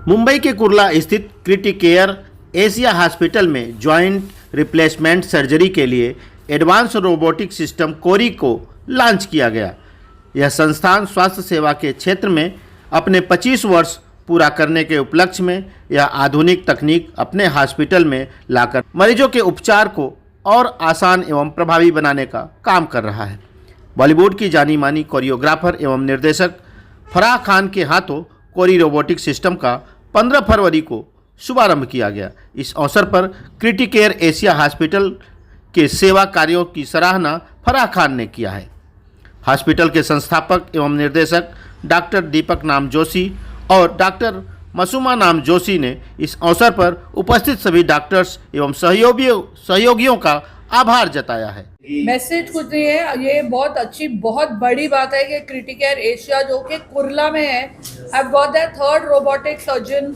मुंबई के कुर्ला स्थित Criticare Asia hospital में जॉइंट रिप्लेसमेंट सर्जरी के लिए एडवांस रोबोटिक सिस्टम कोरी को लॉन्च किया गया। यह संस्थान स्वास्थ्य सेवा के क्षेत्र में अपने 25 वर्ष पूरा करने के उपलक्ष्य में यह आधुनिक तकनीक अपने हॉस्पिटल में लाकर मरीजों के उपचार को और आसान एवं प्रभावी बनाने का काम कर रहा है। बॉलीवुड की जानी मानी कोरियोग्राफर एवं निर्देशक फराह खान के हाथों कोरी रोबोटिक सिस्टम का 15 फरवरी को शुभारंभ किया गया। इस अवसर पर क्रिटिकेयर एशिया हॉस्पिटल के सेवा कार्यों की सराहना फराह खान ने किया है। हॉस्पिटल के संस्थापक एवं निर्देशक डॉक्टर दीपक नाम जोशी और डॉक्टर मसूमा नाम जोशी ने इस अवसर पर उपस्थित सभी डॉक्टर्स एवं सहयोगियों का आभार जताया है। मैसेज कुछ नहीं है, ये बहुत अच्छी बहुत बड़ी बात है कि क्रिटिकेयर एशिया जो कि कुर्ला में है, I've got their third robotic surgeon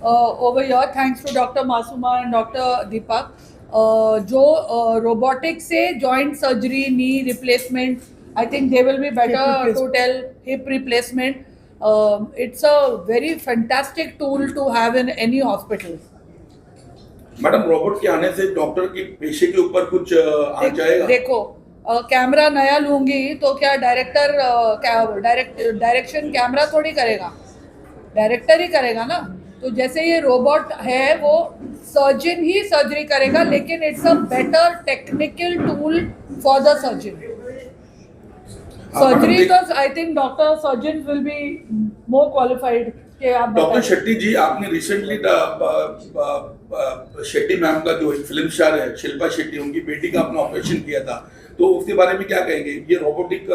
over here thanks to Dr. Masuma and Dr. Deepak, जो robotic से joint surgery, knee replacement, I think they will be better to tell, hip replacement. It's a very fantastic tool to have in any hospital. Madam, robot के आने से doctor की पेशे के ऊपर कुछ आ जाएगा? देखो, कैमरा नया लूंगी तो क्या डायरेक्शन कैमरा थोड़ी करेगा, डायरेक्टर ही करेगा ना। तो जैसे ये रोबोट है वो सर्जन ही सर्जरी करेगा, लेकिन it's a better technical tool for the surgeon. Surgery तो I think doctor surgeon will be more qualified. Doctor Shetty ji, आपने रिसेंटली शेट्टी मैम का जो फिल्म स्टार है शिल्पा शेट्टी, उनकी बेटी का आपने ऑपरेशन किया था, तो उसके बारे में क्या कहेंगे? ये रोबोटिक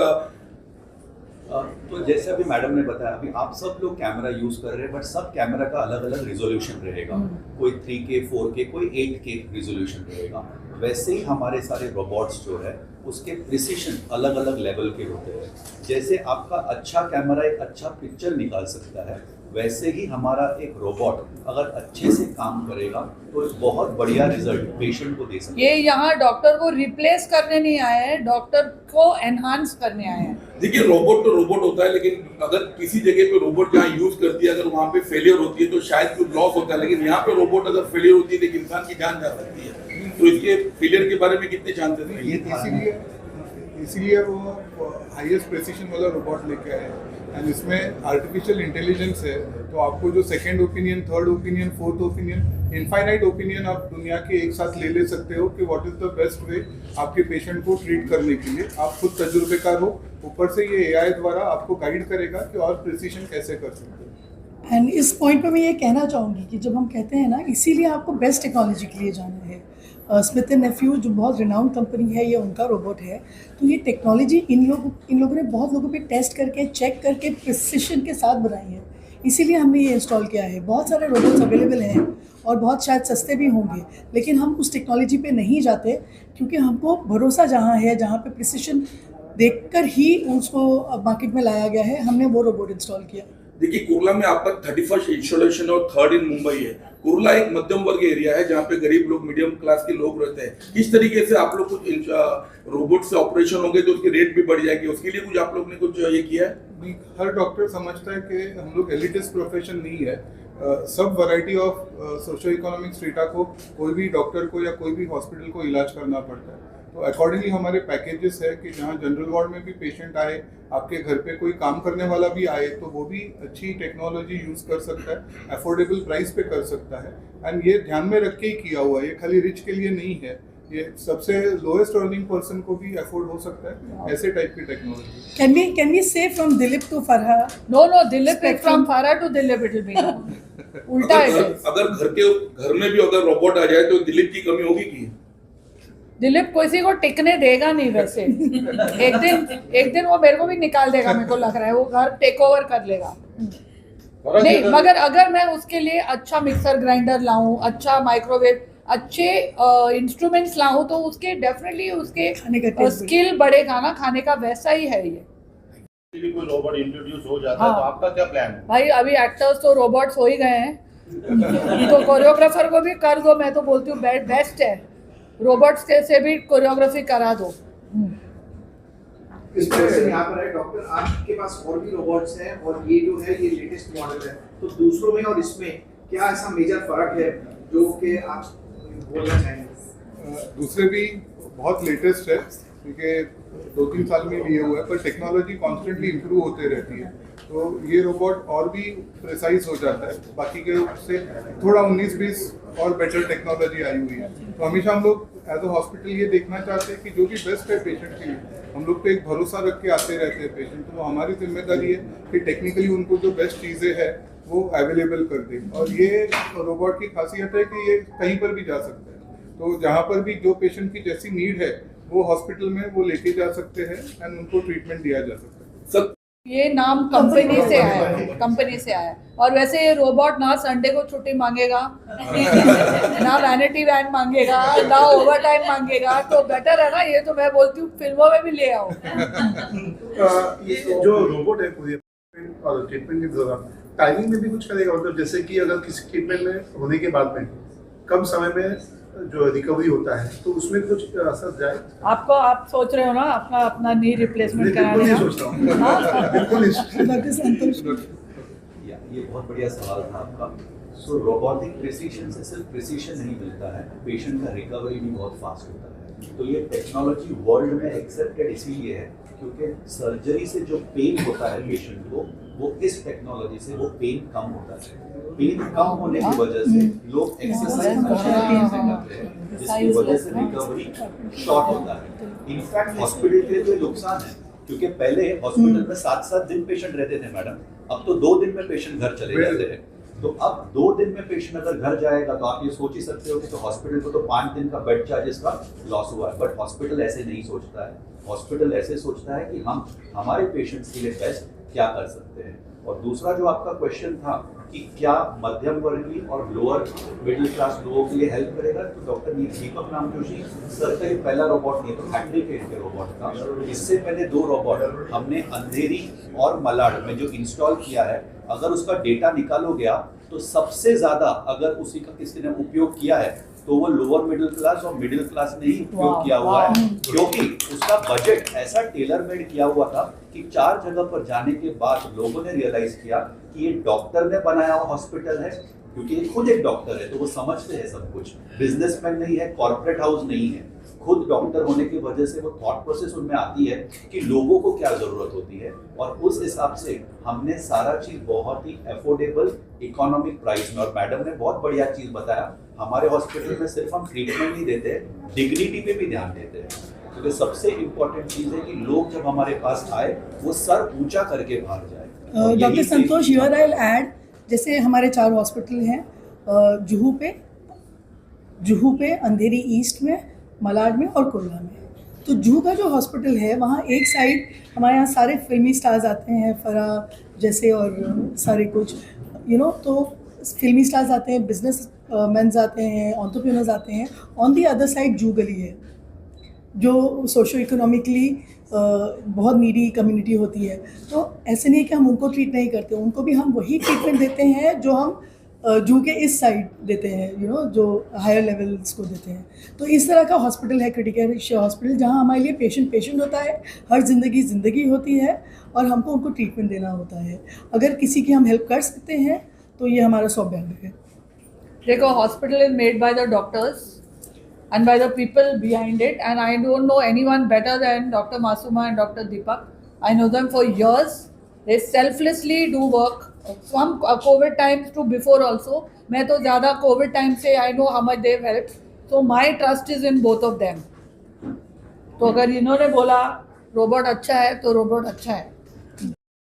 तो जैसे अभी मैडम ने बताया, अभी आप सब लोग कैमरा यूज कर रहे हैं, बट सब कैमरा का अलग अलग रिजोल्यूशन रहेगा। कोई 3K 4K, कोई 8K रिजोल्यूशन रहेगा। वैसे ही हमारे सारे रोबोट्स जो है उसके प्रिसिशन अलग अलग लेवल के होते हैं। जैसे आपका अच्छा कैमरा एक अच्छा पिक्चर निकाल सकता है, वैसे ही हमारा एक रोबोट अगर अच्छे से काम करेगा तो एक बहुत बढ़िया रिजल्ट पेशेंट को दे सकता है। ये यहाँ डॉक्टर को रिप्लेस करने नहीं आए हैं, डॉक्टर को एनहांस करने आए हैं। देखिए, रोबोट तो रोबोट होता है, लेकिन अगर किसी जगह पे रोबोट जहाँ यूज करती है, अगर वहाँ पे फेलियर होती है तो शायद कुछ लॉस होता है, लेकिन यहाँ पे रोबोट अगर फेलियर होती है तो एक इंसान की जान जा सकती है। तो इसके फेलियर के बारे में कितने चांसेस हैं? ये इसीलिए वो हाईएस्ट प्रेसिशन वाला रोबोट लेके आए हैं। एंड इसमें आर्टिफिशियल इंटेलिजेंस है, तो आपको जो second opinion, third opinion, fourth opinion, infinite opinion आप दुनिया के एक साथ ले सकते हो कि what is the best way आपके पेशेंट को ट्रीट करने के लिए। आप खुद तजुर्बेकार हो, ऊपर से ये AI द्वारा आपको गाइड करेगा कि और प्रिसीशन कैसे कर सकते हो। एंड इस पॉइंट पे मैं ये कहना चाहूँगी कि जब हम कहते हैं ना, इसीलिए आपको बेस्ट टेक्नोलॉजी के लिए जाना है। स्मिथ एंड नेफ्यू जो बहुत रिनाउंड कंपनी है, ये उनका रोबोट है। तो ये टेक्नोलॉजी इन लोगों ने बहुत लोगों पे टेस्ट करके, चेक करके प्रिसिशन के साथ बनाई है। इसीलिए हमने ये इंस्टॉल किया है। बहुत सारे रोबोट्स अवेलेबल हैं और बहुत शायद सस्ते भी होंगे, लेकिन हम उस टेक्नोलॉजी पे नहीं जाते क्योंकि हमको भरोसा जहाँ है, जहाँ पे प्रिसिशन देखकर ही उसको मार्केट में लाया गया है, हमने वो रोबोट इंस्टॉल किया। देखिए, कुर्ला में आपका 31st इंस्टॉलेशन और 3rd इन मुंबई है। कुर्ला एक मध्यम वर्ग एरिया है जहाँ पे गरीब लोग, मीडियम क्लास के लोग रहते हैं। किस तरीके से आप लोग कुछ रोबोट से ऑपरेशन होंगे तो उसकी रेट भी बढ़ जाएगी, उसके लिए कुछ आप लोग ने कुछ ये किया है? नहीं, हर डॉक्टर समझता है कि हम लोग एलिटिस्ट प्रोफेशन नहीं है। सब variety of socio economic strata को कोई भी डॉक्टर को या कोई भी हॉस्पिटल को इलाज करना पड़ता है। तो अकॉर्डिंगली हमारे पैकेजेस है कि जहाँ जनरल वार्ड में भी पेशेंट आए, आपके घर पे कोई काम करने वाला भी आए, तो वो भी अच्छी टेक्नोलॉजी यूज़ कर सकता है, अफोर्डेबल प्राइस पे कर सकता है। एंड ये ध्यान में रख के ही किया हुआ है, ये खाली रिच के लिए नहीं है, ये सबसे लोएस्ट अर्निंग पर्सन को भी अफोर्ड हो सकता है, ऐसे टाइप की technology. Can we say from Dilip to Farha? No, Dilip from Farha to Dilip it will be. उल्टा है। अगर घर में भी अगर रोबोट आ जाए तो दिलीप की कमी होगी कि? दिलीप किसी को टिकने देगा नहीं वैसे। एक दिन वो मेरे को भी निकाल देगा, मेरे को लग रहा है वो घर टेक ओवर कर लेगा। नहीं, मगर अगर मैं उसके लिए अच्छा मिक्सर ग्राइंडर लाऊं, अच्छा माइक्रोवेव, अच्छे इंस्ट्रूमेंट्स लाऊं, तो उसके डेफिनेटली उसके स्किल बढ़ेगा ना खाने का। वैसा ही है ये। कोई रोबोट इंट्रोड्यूस हो जाता है तो आपका क्या प्लान है? भाई, अभी एक्टर्स तो रोबोट्स हो ही गए हैं, तो कोरियोग्राफर को भी कर दो। मैं तो बोलती हूँ बेस्ट है, रोबोट्स से भी कोरियोग्राफी करा दो। इस क्वेश्चन यहाँ पर है डॉक्टर, आपके पास और भी रोबोट्स हैं और ये जो है ये लेटेस्ट मॉडल है, तो दूसरों में और इसमें क्या ऐसा मेजर फर्क है जो कि आप बोलना चाहेंगे? दूसरे भी बहुत लेटेस्ट है क्योंकि 2-3 साल में लिए हुआ है, पर टेक्नोलॉजी कॉन्स्टेंटली इम्प्रूव होते रहती है, तो ये रोबोट और भी प्रिसाइज हो जाता है, बाकी के से थोड़ा 19-20 और बेटर टेक्नोलॉजी आई हुई है। तो हमेशा हम लोग एज अ हॉस्पिटल ये देखना चाहते हैं कि जो भी बेस्ट है पेशेंट के लिए, हम लोग पे एक भरोसा रख के आते रहते हैं पेशेंट, तो हमारी जिम्मेदारी है कि टेक्निकली उनको जो बेस्ट चीज़ें हैं वो अवेलेबल कर दें। और ये रोबोट की खासियत है कि ये कहीं पर भी जा सकता है, तो जहाँ पर भी जो पेशेंट की जैसी नीड है वो हॉस्पिटल में वो लेके जा सकते हैं एंड उनको ट्रीटमेंट दिया जा सकता है। सर ये नाम कंपनी से आया है, कंपनी से आया है। और वैसे ये रोबोट ना संडे को छुट्टी मांगेगा ना वैनिटी वैन मांगेगा ना ओवर टाइम मांगेगा, तो बेटर है ना, ये तो मैं बोलती हूँ फिल्मों में भी ले आओ। ये जो रोबोट है पूरी और ट्रीटमेंट के दौरान टाइमिंग में भी कुछ करेगा, मतलब जैसे कि अगर किसी ट्रीटमेंट में होने के बाद में कम समय में जो रिकवरी होता है तो उसमें कुछ असर जाए? आप सोच रहे हो ना अपना नी रिप्लेसमेंट कराने नहीं का? सोच रहा हूँ, बिल्कुल नहीं। डॉक्टर संतोष, ये बहुत बढ़िया सवाल था आपका। सो रोबोटिक प्रिसीशन से सिर्फ प्रिसीशन नहीं मिलता है, पेशेंट का रिकवरी भी बहुत फास्ट होता है। तो ये टेक्नोलॉजी वर्ल्ड में एक्सेप्टेड इसीलिए है क्योंकि सर्जरी से जो पेन होता है पेशेंट को, वो इस टेक्नोलॉजी से वो पेन कम होता है। पेन कम होने की वजह से लोग एक्सरसाइज अच्छे तरीके से करते हैं, जिसकी वजह से रिकवरी शॉर्ट होता है। इनफैक्ट हॉस्पिटल के लिए नुकसान है क्योंकि पहले हॉस्पिटल में 7-7 दिन पेशेंट रहते थे मैडम, अब तो 2 दिन में पेशेंट घर चले जाते हैं। तो अब 2 दिन में पेशेंट अगर घर जाएगा तो आप ये सोच ही सकते हो कि तो हॉस्पिटल को तो 5 दिन का बेड चार्जेस का लॉस हुआ है। बट हॉस्पिटल ऐसे नहीं सोचता है, हॉस्पिटल ऐसे सोचता है कि हम हमारे पेशेंट्स के लिए बेस्ट क्या कर सकते हैं। और दूसरा जो आपका क्वेश्चन था कि क्या मध्यम वर्गीय और लोअर मिडिल क्लास लोगों के लिए हेल्प करेगा, तो डॉक्टर दीपक नामजोशी सर का ये पहला रोबोट नहीं, तो हैट्रिक है इनके रोबोट का। इससे पहले 2 रोबोट हमने अंधेरी और मलाड में जो इंस्टॉल किया है, अगर उसका डेटा निकालोगे आप तो सबसे ज्यादा अगर उसी का किसी ने उपयोग किया है तो वो लोअर मिडिल क्लास और मिडिल क्लास ने ही उपयोग किया हुआ है, क्योंकि उसका बजट ऐसा टेलर मेड किया हुआ था कि 4 जगह पर जाने के बाद लोगों ने रियलाइज किया कि ये डॉक्टर ने बनाया हुआ हॉस्पिटल है, क्योंकि ये खुद एक डॉक्टर है तो वो समझते हैं सब कुछ, बिजनेसमैन नहीं है, कॉर्पोरेट हाउस नहीं है, खुद डॉक्टर होने की वजह से वो थॉट प्रोसेस उनमें आती है कि लोगों को क्या जरूरत होती है, और उस हिसाब से हमने सारा चीज बहुत ही अफोर्डेबल इकोनॉमिक प्राइस में। और मैडम ने बहुत बढ़िया चीज बताया, हमारे हॉस्पिटल में सिर्फ हम ट्रीटमेंट नहीं देते, डिग्निटी पे भी ध्यान देते हैं, क्योंकि सबसे इम्पोर्टेंट चीज है कि लोग जब हमारे पास आए वो सर ऊंचा करके बाहर जाए। Doctor Santosh, here I will add, जैसे हमारे 4 हॉस्पिटल हैं, जुहू पे, अंधेरी ईस्ट में, मलाड में और कुर्ला में। तो जुहू का जो हॉस्पिटल है वहाँ एक साइड हमारे यहाँ सारे फिल्मी स्टार्स आते हैं, फराह जैसे और सारे कुछ तो फिल्मी स्टार्स आते हैं, बिजनेस मैन्स आते हैं, एंटरप्रेन्योर्स आते हैं। ऑन दी अदर साइड जू गली है जो सोशो इकोनॉमिकली बहुत नीडी कम्युनिटी होती है। तो ऐसे नहीं कि हम उनको ट्रीट नहीं करते, उनको भी हम वही ट्रीटमेंट देते हैं जो हम जू के इस साइड देते हैं, जो हायर लेवल्स को देते हैं। तो इस तरह का हॉस्पिटल है क्रिटिकल हॉस्पिटल, जहाँ हमारे लिए पेशेंट होता है, हर ज़िंदगी होती है और हमको उनको ट्रीटमेंट देना होता है। अगर किसी की हम हेल्प कर सकते हैं तो ये हमारा सौभाग्य है। देखो, hospital is made by the doctors and by the people behind it, and I don't know anyone better than Dr. Masuma and Dr. Deepak. I know them for years. They selflessly do work from COVID times to before also. मैं तो ज़्यादा COVID time से I know how much they've helped. So my trust is in both of them. तो अगर इन्होंने बोला robot अच्छा है तो रोबोट अच्छा है।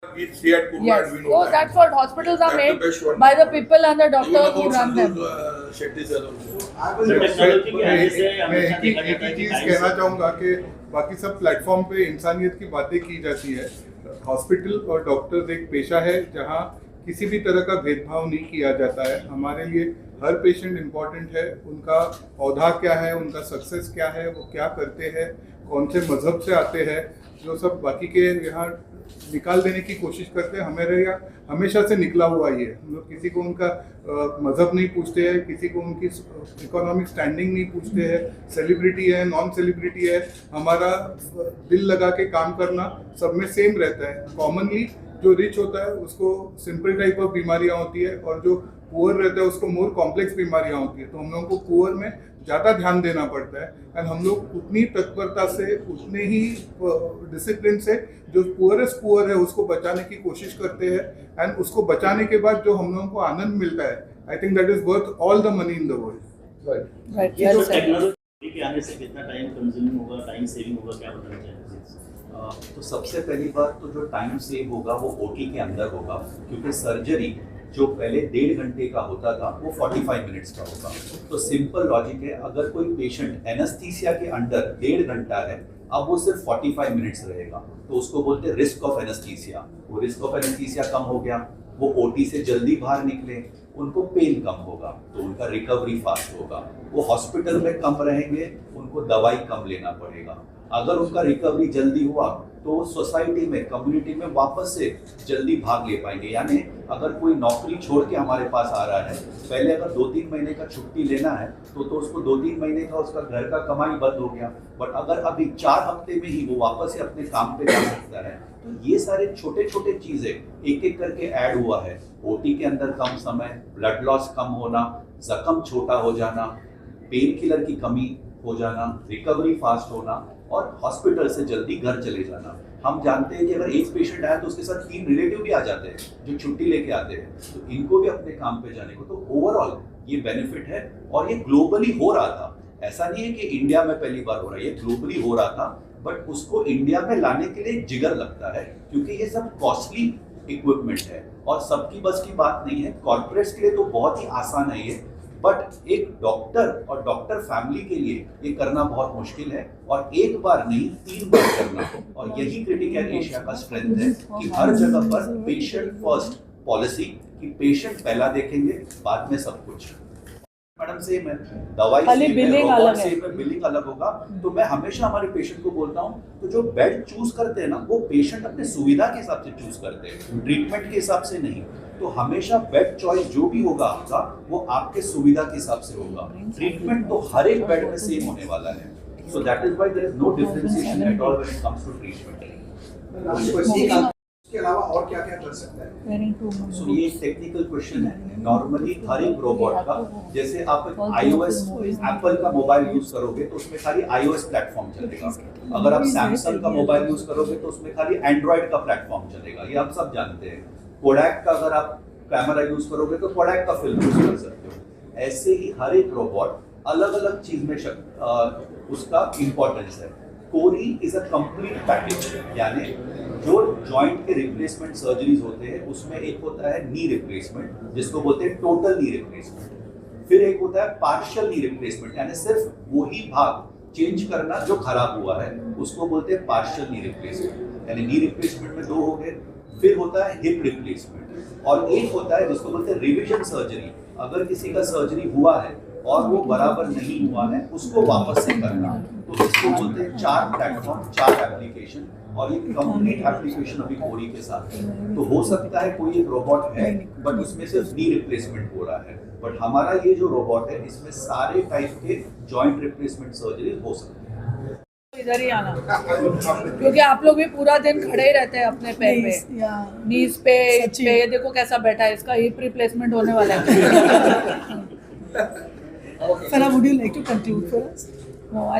We stay at Kurla Yes. and we know Oh, that. that's what hospitals are That's the made best one. by the people and the Even doctors who about run them. Santosh Shetty sir also. मैं एक ही चीज़ कहना चाहूँगा कि बाकी सब platform पे इंसानियत की बातें की जाती है। हॉस्पिटल और डॉक्टर्स एक पेशा है जहाँ किसी भी तरह का भेदभाव नहीं किया जाता है। हमारे लिए हर पेशेंट इम्पॉर्टेंट है, उनका औधा क्या है, उनका सक्सेस क्या है, वो क्या करते हैं, कौन से मजहब से आते हैं, जो सब बाकी के यहाँ निकाल देने की कोशिश करते हैं। हमारे यहाँ हमेशा से निकला हुआ ही है। हम लोग किसी को उनका मजहब नहीं पूछते हैं, किसी को उनकी इकोनॉमिक स्टैंडिंग नहीं पूछते हैं, सेलिब्रिटी है नॉन सेलिब्रिटी है, हमारा दिल लगा के काम करना सब में सेम रहता है। कॉमनली जो रिच होता है उसको सिंपल टाइप ऑफ बीमारियां होती है और जो पुअर रहता है उसको मोर कॉम्प्लेक्स बीमारियां होती है। तो हम लोगों को पुअर में ज़्यादा ध्यान देना पड़ता है एंड हम लोग उतनी तत्परता से उतने ही डिसिप्लिन से जो पुअरेस्ट पुअर है उसको बचाने की कोशिश करते हैं एंड उसको बचाने के बाद जो हम लोगों को आनंद मिलता है, I think that is worth all the money in the world. Right, ये well जो said. टेक्नोलॉजी के आने से कितना टाइम कंज्यूमिंग होगा, टाइम सेविंग होगा, क्या बताना चाहेंगे? तो सबसे पहली बात तो जो टाइम सेव होगा वो ओटी के अंदर होगा, क्योंकि सर्जरी जो पहले 1.5 घंटे का होता था वो 45 मिनट्स का होगा। तो सिंपल लॉजिक है, अगर कोई पेशेंट एनेस्थीसिया के अंडर 1.5 घंटा है, अब वो सिर्फ 45 मिनट्स रहेगा, तो उसको बोलते हैं रिस्क ऑफ एनेस्थीसिया। वो रिस्क ऑफ एनेस्थीसिया कम हो गया, वो ओटी से जल्दी बाहर निकले, उनको पेन कम होगा, तो उनका रिकवरी फास्ट होगा। वो हॉस्पिटल में कम रहेंगे, उनको दवाई कम लेना पड़ेगा। अगर उनका रिकवरी जल्दी हुआ तो सोसाइटी में, कम्युनिटी में वापस से जल्दी भाग ले पाएंगे। यानी अगर कोई नौकरी छोड़ के हमारे पास आ रहा है, पहले अगर 2-3 महीने का छुट्टी लेना है तो उसको 2-3 महीने का उसका घर का कमाई बंद हो गया, बट अगर अभी 4 हफ्ते में ही वो वापस से अपने काम पे जा सकता है। तो ये सारे छोटे छोटे चीजें एक एक करके ऐड हुआ है। ओटी के अंदर कम समय, ब्लड लॉस कम होना, जख्म छोटा हो जाना, पेन किलर की कमी हो जाना, रिकवरी फास्ट होना और हॉस्पिटल से जल्दी घर चले जाना। हम जानते हैं कि अगर एक पेशेंट आया तो उसके साथ 3 रिलेटिव भी आ जाते हैं जो छुट्टी लेके आते हैं, तो इनको भी अपने काम पे जाने को, तो ओवरऑल ये बेनिफिट है। और ये ग्लोबली हो रहा था, ऐसा नहीं है कि इंडिया में पहली बार हो रहा है, ये ग्लोबली हो रहा था, बट उसको इंडिया में लाने के लिए जिगर लगता है, क्योंकि ये सब कॉस्टली इक्विपमेंट है और सबकी बस की बात नहीं है। कॉर्पोरेट्स के लिए तो बहुत ही आसान है ये, बट एक डॉक्टर और डॉक्टर फैमिली के लिए ये करना बहुत मुश्किल है, और एक बार नहीं 3 बार करना। और यही क्रिटिकेयर एशिया का स्ट्रेंथ है कि हर जगह पर पेशेंट फर्स्ट पॉलिसी, कि पेशेंट पहला देखेंगे, बाद में सब कुछ। मैडम सेम है, दवाई खाली सेम है, बिलिंग रोबोट अलग है। सेम है, बिलिंग अलग होगा। तो मैं हमेशा हमारे पेशेंट को बोलता हूँ, तो जो बेड चूज करते हैं ना, वो पेशेंट अपने सुविधा के हिसाब से चूज करते हैं, ट्रीटमेंट के हिसाब से नहीं। तो हमेशा बेड चॉइस जो भी होगा आपका, वो आपके सुविधा के हिसाब से होगा। ट्रीटमेंट तो हर एक बेड में सेम होने वाला है। So that is why there is no differentiation at all when it comes to treatment. Last question, इसके अलावा और क्या क्या कर सकता है? सो ये टेक्निकल क्वेश्चन है। नॉर्मली हर एक रोबोट का, जैसे आप iOS एप्पल का मोबाइल यूज करोगे तो उसमें खाली iOS प्लेटफॉर्म चलेगा। अगर आप सैमसंग का मोबाइल यूज करोगे तो उसमें खाली एंड्रॉइड का प्लेटफॉर्म चलेगा, ये आप सब जानते हैं। कोडैक का अगर आप कैमरा यूज करोगे तो कोडैक का फिल्म यूज कर सकते हो। ऐसे ही हर एक रोबोट अलग अलग चीज में उसका इंपॉर्टेंस है। कोरी इज अ कंप्लीट पैकेज, यानी जो जॉइंट के रिप्लेसमेंट सर्जरीज होते हैं उसमें एक होता है नी रिप्लेसमेंट, जिसको बोलते हैं टोटल नी रिप्लेसमेंट। फिर एक होता है पार्शियल नी रिप्लेसमेंट, यानी सिर्फ वही भाग चेंज करना जो खराब हुआ है, उसको बोलते हैं पार्शियल नी रिप्लेसमेंट। यानी नी रिप्लेसमेंट में 2 हो गए। फिर होता है हिप रिप्लेसमेंट, और एक होता है जिसको बोलते हैं रिविजन सर्जरी। अगर किसी का सर्जरी हुआ है और वो बराबर नहीं हुआ है, उसको वापस से करना, तो इसको बोलते हैं 4 प्लेटफॉर्म, 4 एप्लीकेशन। और ये कंप्लीट एप्लीकेशन अभी कोरी के साथ है। तो हो सकता है कोई एक रोबोट है बट उसमें सिर्फ नी रिप्लेसमेंट हो रहा है, बट हमारा ये जो रोबोट है इसमें सारे टाइप के जॉइंट रिप्लेसमेंट सर्जरी हो सकती है। इधर ही आना, क्योंकि आप लोग भी पूरा दिन खड़े ही रहते हैं अपने पैर पे, नीज पे, सच्ची। ये देखो कैसा बैठा है, इसका हिप रिप्लेसमेंट होने वाला है। Farah, would you like to conclude for us?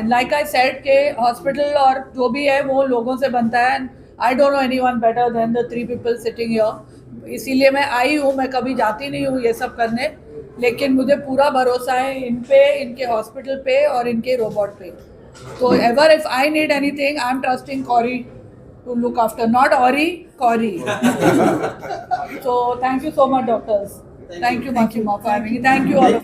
Like I said के हॉस्पिटल और जो भी है वो लोगों से बनता है। I don't know anyone better than the 3 people sitting here. इसीलिए मैं आई हूँ, मैं कभी जाती नहीं हूँ ये सब करने, लेकिन मुझे पूरा भरोसा है इन पे, इनके हॉस्पिटल पे और इनके रोबोट पे। तो ever if I need anything, I am trusting Corey to look after, not Orry, Corey. So thank you so much doctors, thank you Masooma for having, thank you all.